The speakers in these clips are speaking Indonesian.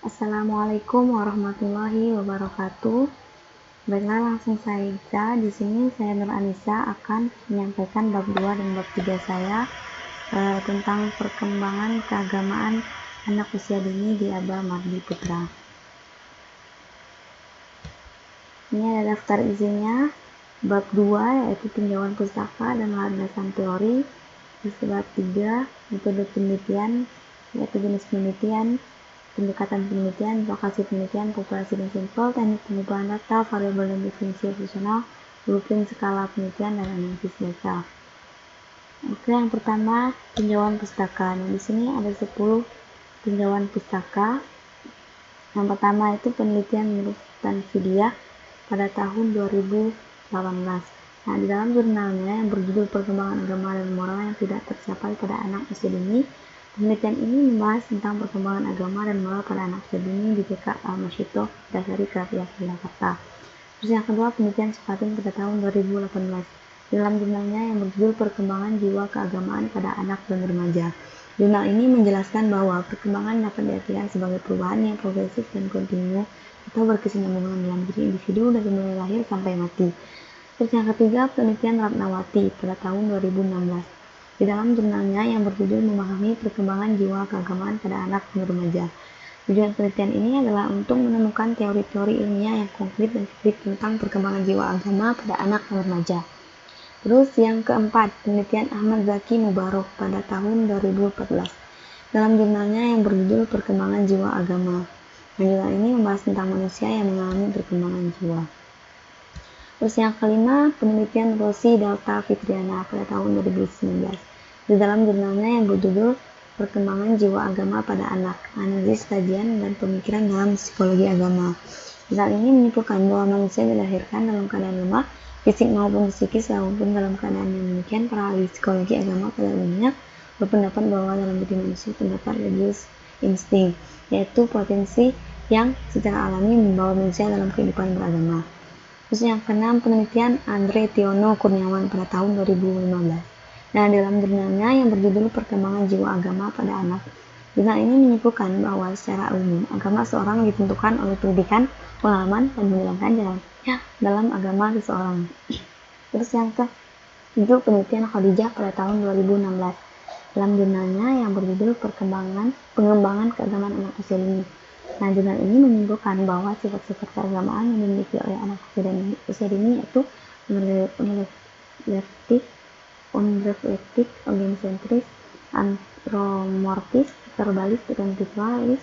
Assalamualaikum warahmatullahi wabarakatuh. Baiklah, langsung saja di sini saya Nur Anissa akan menyampaikan bab 2 dan bab 3 saya tentang perkembangan keagamaan anak usia dini di Aba Mardi Putra. Ini ada daftar isinya. Bab 2 yaitu tinjauan pustaka dan landasan teori. Bab 3 metode penelitian yaitu jenis penelitian, pendekatan penelitian, lokasi penelitian, populasi dan sampel, teknik pengumpulan data, variabel dan definisi fungsional, blueprint skala penelitian, dan analisis data. Oke, yang pertama tinjauan pustaka. Nah, di sini ada 10 tinjauan pustaka. Yang pertama itu penelitian menurut Tanfidia pada tahun 2018. Nah, di dalam jurnalnya yang berjudul Perkembangan Agama dan Moral yang Tidak Tercapai pada Anak Usia Dini, penelitian ini membahas tentang perkembangan agama dan moral pada anak usia dini di TK Al-Masyito Dasari Krafiyah Jakarta. Terus yang kedua, penelitian Sukatin pada tahun 2018. Dalam jurnalnya yang berjudul Perkembangan Jiwa Keagamaan pada Anak dan Remaja. Jurnal ini menjelaskan bahwa perkembangan dapat diartikan sebagai perubahan yang progresif dan kontinu atau berkesinambungan dalam diri individu dari mulai lahir sampai mati. Terus yang ketiga, penelitian Ratnawati pada tahun 2016. Di dalam jurnalnya yang berjudul Memahami Perkembangan Jiwa Keagamaan pada Anak dan Remaja. Tujuan penelitian ini adalah untuk menemukan teori-teori ilmiah yang konkret dan valid tentang perkembangan jiwa agama pada anak dan remaja. Terus yang keempat, penelitian Ahmad Zaki Mubarok pada tahun 2014. Dalam jurnalnya yang berjudul Perkembangan Jiwa Agama. Nah, jurnal ini membahas tentang manusia yang mengalami perkembangan jiwa. Terus yang kelima, penelitian Rosi Delta Fitriana pada tahun 2019. Di dalam jurnalnya yang berjudul Perkembangan Jiwa Agama pada Anak, Analisis Kajian dan Pemikiran dalam Psikologi Agama. Jurnal ini menyimpulkan bahwa manusia dilahirkan dalam keadaan lemah, fisik maupun psikis, maupun dalam keadaan yang demikian. Para ahli psikologi agama pada umumnya berpendapat bahwa dalam diri manusia terdapat religious insting, yaitu potensi yang secara alami membawa manusia dalam kehidupan beragama. Terus yang keenam, penelitian Andre Tiono Kurniawan pada tahun 2015. Nah, dalam jurnalnya yang berjudul Perkembangan Jiwa Agama pada Anak, jurnal ini menyimpulkan bahwa secara umum agama seorang ditentukan oleh pendidikan, pengalaman, dan menjalankan jalannya dalam agama seseorang. Terus yang ke-7, penelitian Khadijah pada tahun 2016. Dalam jurnalnya yang berjudul Pengembangan Keagamaan Anak Usia Dini. Nah, jurnal ini menyimpulkan bahwa sifat-sifat keagamaan yang dimiliki oleh anak usia dini yaitu unreflektif, ogensentris, antromorfis, verbalis, contextualis,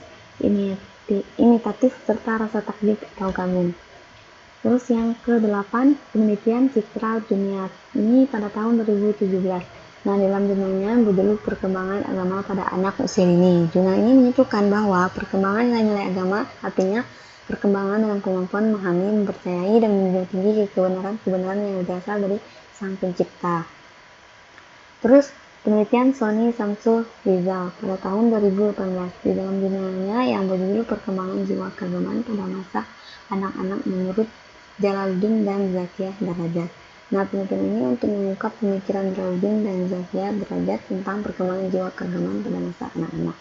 imitatif, serta rasa takjub atau kagum. Terus yang ke-8, penelitian Citra Juniatni pada tahun 2017. Nah, dalam jurnalnya berjudul Perkembangan Agama pada Anak Usia Dini. Jurnal ini menyimpulkan bahwa perkembangan nilai-nilai agama artinya perkembangan dalam kemampuan memahami, mempercayai, dan menjunjung tinggi kebenaran-kebenaran yang berasal dari Sang Pencipta. Terus penelitian Sony Samsul Rizal pada tahun 2018. Di dalam jurnalnya yang berjudul Perkembangan Jiwa Keagamaan pada Masa Anak-anak menurut Jalaluddin dan Zakiyah Darajat. Nah, penelitian ini untuk mengungkap pemikiran Jalaluddin dan Zakiyah Darajat tentang perkembangan jiwa keagamaan pada masa anak-anak.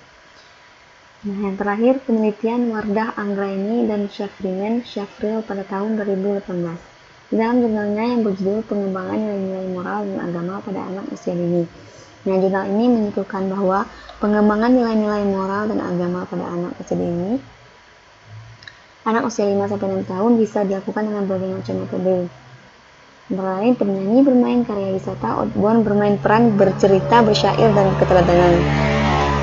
Nah, yang terakhir, penelitian Wardah Anggraini dan Syafril pada tahun 2018. Di dalam jurnalnya yang berjudul Pengembangan Nilai-Nilai Moral dan Agama pada Anak Usia Dini. Nah, jurnal ini menyimpulkan bahwa pengembangan nilai-nilai moral dan agama pada anak usia dini, anak usia 5-6 tahun, bisa dilakukan dengan berbagai macam metode. Antara lain bernyanyi, bermain karya wisata, outbound, bermain peran, bercerita, bersyair, dan keteladanan.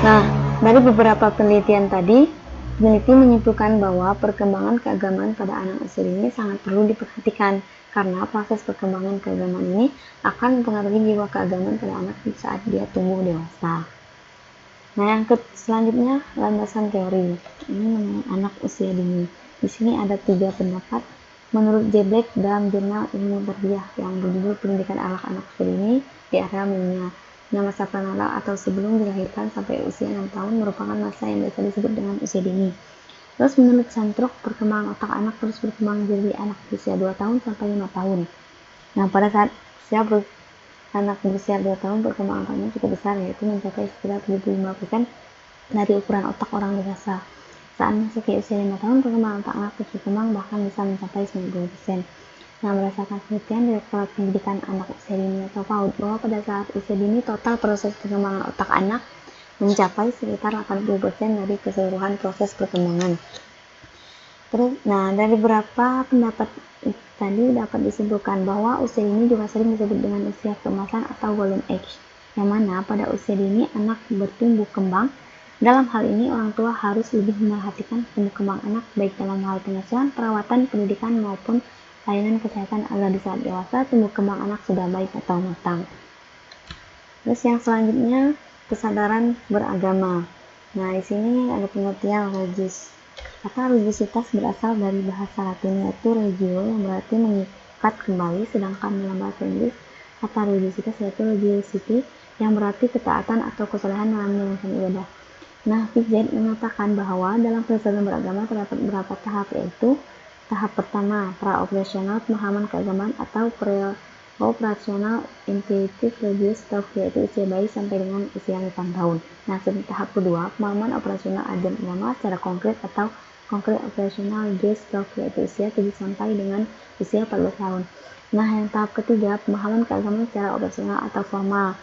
Nah, dari beberapa penelitian tadi, peneliti menyimpulkan bahwa perkembangan keagamaan pada anak usia dini sangat perlu diperhatikan karena proses perkembangan keagamaan ini akan mempengaruhi jiwa keagamaan pada anak saat dia tumbuh dewasa. Nah, yang selanjutnya landasan teori. Ini mengenai anak usia dini. Di sini ada 3 pendapat menurut J. Black dalam jurnal Ilmu Tarbiyah yang berjudul Pendidikan Anak-anak Usia Dini di Area Milenial. Nah, masa pranala atau sebelum dilahirkan sampai usia 6 tahun merupakan masa yang biasa disebut dengan usia dini. Terus menurut Santrok, perkembangan otak anak terus berkembang jadi anak berusia 2 tahun sampai 5 tahun. Nah, pada saat anak berusia 2 tahun, perkembangan otaknya cukup besar, yaitu mencapai sekitar 75% dari ukuran otak orang dewasa. Saat memasuki usia 5 tahun, perkembangan otak anak terus berkembang bahkan bisa mencapai 90%. Nah, berdasarkan penelitian Direktorat Pendidikan Anak Usia Dini atau PAUD, bahwa pada saat usia dini total proses perkembangan otak anak mencapai sekitar 80% dari keseluruhan proses perkembangan. Terus, dari beberapa pendapat tadi dapat disimpulkan bahwa usia dini juga sering disebut dengan usia keemasan atau golden age, yang mana pada usia dini anak bertumbuh kembang. Dalam hal ini, orang tua harus lebih memperhatikan tumbuh kembang anak baik dalam hal pengasuhan, perawatan, pendidikan, maupun layanan kesehatan agar di saat dewasa tumbuh kembang anak sudah baik atau matang. Terus yang selanjutnya, kesadaran beragama. Nah, di sini ada pengertian religius. Kata religiositas berasal dari bahasa Latin yaitu regio, yang berarti mengikat kembali, sedangkan dalam bahasa Inggris kata religiositas yaitu religiosity, yang berarti ketaatan atau kesalahan dalam menjalankan ibadah. Nah, Piaget mengatakan bahwa dalam kesadaran beragama terdapat beberapa tahap, yaitu tahap pertama, pra-operasional pemahaman keagamaan atau pre-operasional intuitive religious talk, yaitu usia bayi sampai dengan usia 8 tahun. Nah, tahap kedua, pemahaman operasional agen agama secara konkret atau konkret operasional religious talk, yaitu usia 7 sampai dengan usia 14 tahun. Nah, yang tahap ketiga, pemahaman keagamaan secara operasional atau formal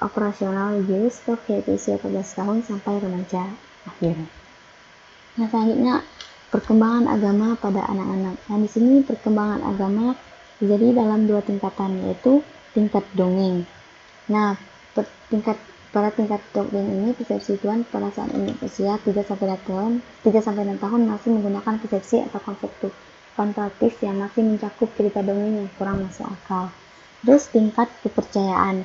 operasional religious talk, yaitu usia 14 tahun sampai remaja akhir. Nah, selanjutnya perkembangan agama pada anak-anak. Nah, di sini perkembangan agama terjadi dalam dua tingkatan, yaitu tingkat dongeng. Nah, pada tingkat dongeng ini persepsi Tuhan pada saat usia 3-6 tahun masih menggunakan persepsi atau konsep kontraktif yang masih mencakup cerita dongeng yang kurang masuk akal. Terus tingkat kepercayaan.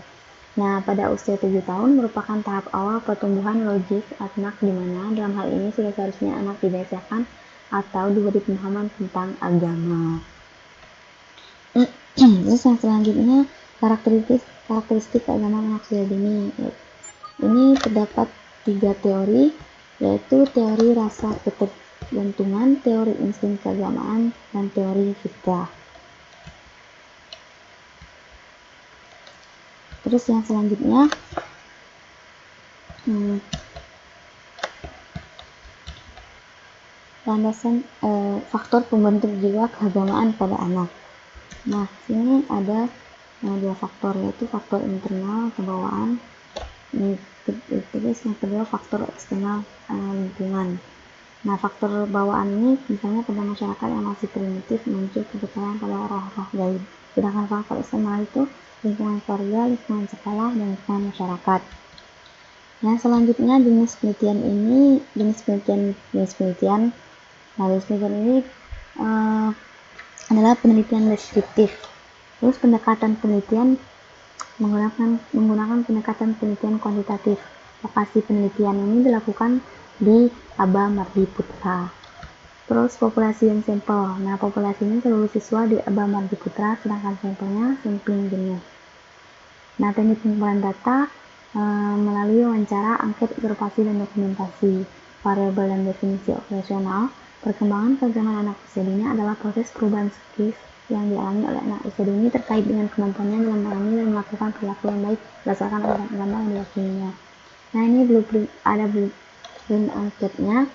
Nah, pada usia 7 tahun merupakan tahap awal pertumbuhan logis anak, di mana dalam hal ini sudah seharusnya anak dibiasakan atau diberi pemahaman tentang agama. Terus yang selanjutnya, karakteristik keagamaan anak usia dini. Ini terdapat 3 teori, yaitu teori rasa ketergantungan, teori insting keagamaan, dan teori fitrah. Terus yang selanjutnya, landasan faktor pembentuk jiwa keagamaan pada anak. Nah, sini ada 2 faktor, yaitu faktor internal kebawaan, terus yang kedua faktor eksternal lingkungan. Nah, faktor bawaan ini misalnya pada masyarakat yang masih primitif muncul kepercayaan pada roh-roh gaib. Sedangkan faktor eksternal itu lingkungan keluarga, lingkungan sekolah, dan lingkungan masyarakat. Nah, selanjutnya jenis penelitian ini adalah penelitian deskriptif. Terus pendekatan penelitian menggunakan pendekatan penelitian kuantitatif. Lokasi penelitian ini dilakukan di Aba Mardi Putra. Terus populasi dan sampel. Nah, populasinya seluruh siswa di Aba Mardi Putra, sedangkan sampelnya sampling jenuh. Nah, teknik pengumpulan data melalui wawancara, angket, observasi, dan dokumentasi. Variabel dan definisi operasional. Perkembangan keagamaan anak usia dini adalah proses perubahan psikis yang dialami oleh anak usia dini terkait dengan kemampuannya dalam memahami dan melakukan perilaku yang baik berdasarkan agama yang diyakininya. Nah, ini blueprint angketnya.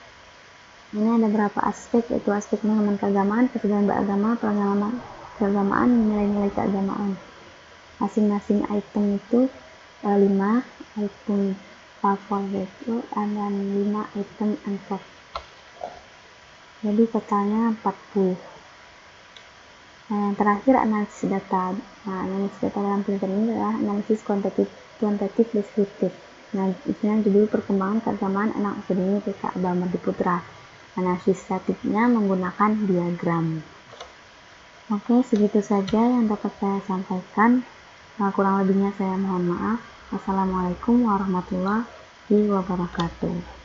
Ini ada beberapa aspek, yaitu aspek pemahaman keagamaan, kesadaran beragama, pengalaman keagamaan, nilai-nilai keagamaan. Masing-masing item itu 5 item favorit itu ada 5 item angket. Jadi totalnya 40. Nah, yang terakhir analisis data. Nah, analisis data dalam penelitian ini adalah analisis kuantitatif deskriptif. Nah, isinya judul perkembangan keagamaan anak usia dini TK Aba Mardi Putra. Analisis statistiknya menggunakan diagram. Oke, segitu saja yang dapat saya sampaikan. Kurang lebihnya saya mohon maaf. Wassalamualaikum warahmatullahi wabarakatuh.